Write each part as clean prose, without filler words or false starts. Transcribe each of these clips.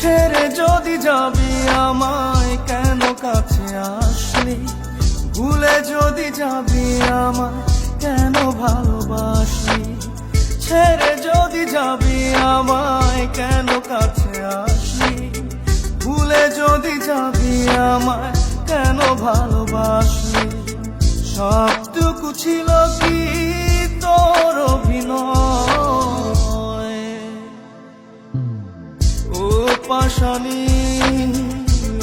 ছেড়ে যদি যাবি আমায় কেন কাছে আসলি, ভুলে যদি যাবি আমায় কেন ভালোবাসলি। ছেড়ে যদি যাবি আমায় কেন কাছে আসলি, ভুলে যদি যাবি আমায় কেন ভালোবাসলি। সবটুকু ছিল কি তোর অভিনয়, ও পাশানি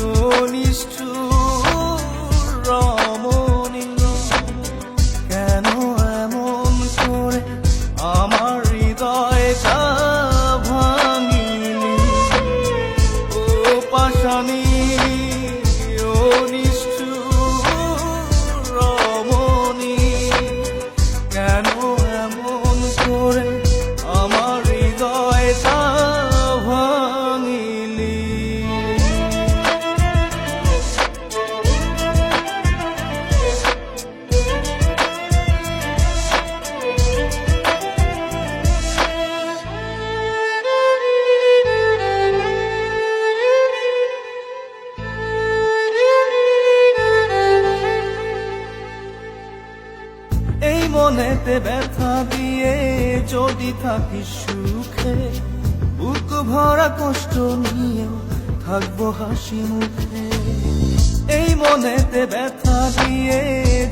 ও নিষ্ঠুর রমণী। কেন এমন করে আমার হৃদয়টা ভাঙিলি, ও পাশানি ও নিষ্ঠুর রমণী। কেন এমন করে আমার হৃদয়টা ভাঙিলি। এই মনেতে ব্যথা দিয়ে যদি থাকিস সুখে, বুক ভরা কষ্ট নিয়ে থাকবো হাসি মুখে। এই মনেতে ব্যথা দিয়ে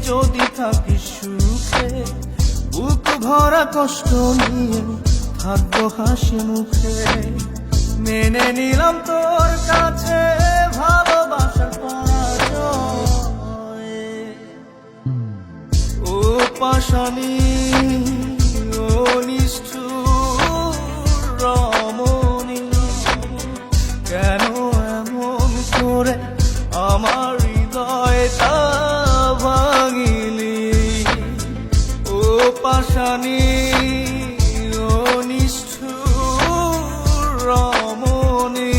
যদি থাকিস সুখে, বুক ভরা কষ্ট নিয়ে থাকবো হাসি মুখে। মেনে নিলাম তোর কাছে ভালোবাসার পরাজয়, ও পাশানি ও নিষ্ঠুর রমণী। কেন এমন করে আমার হৃদয়টা ভাঙিলি, ও পাশানি ও নিষ্ঠুর রমণী।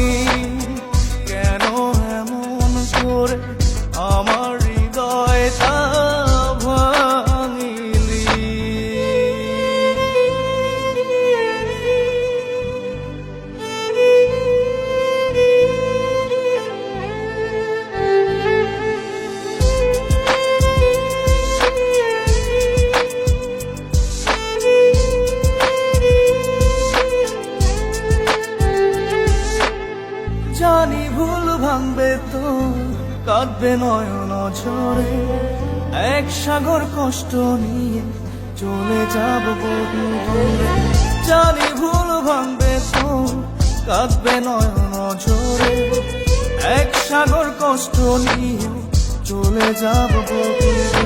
কেন এমন করে আমার হৃদয়টা ভাঙিলি। জানি ভুল ভাঙবে তো কাঁদবে নয়ন ঝরে, এক সাগর কষ্ট নিয়ে চলে যাব বহু দূরে। জানি ভুল ভাঙবে তো কাঁদবে নয়ন ঝরে, এক সাগর কষ্ট নিয়ে চলে যাব বহু দূরে।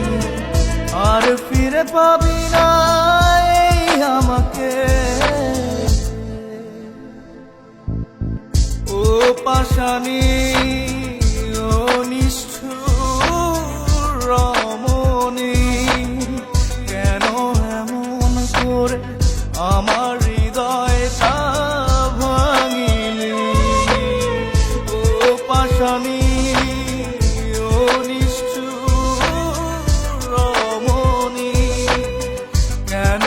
আর ফিরে পাবি না এই আমাকে, ও পাশানি ও নিষ্ঠুর রমণী। কেন এমন করে আমার হৃদয়টা ভাঙিলি, ও পাশানি ও নিষ্ঠুর রমণী। কেন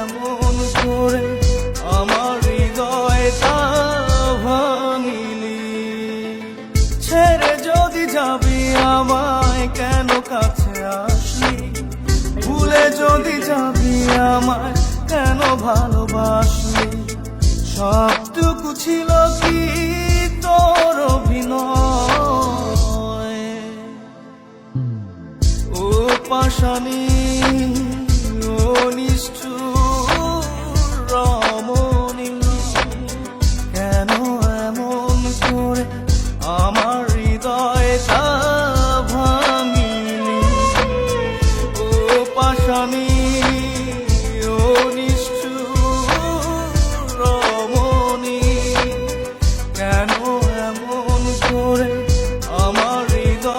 এমন করে আমার হৃদয়টা ভাঙিলি। ছেড়ে যদি যাবি আমায় কেন কাছে আসলি, ভুলে যদি যাবি আমায় কেন ভালোবাসলি। সবটুকু ছিল কি তোর অভিনয়, ও পাশানি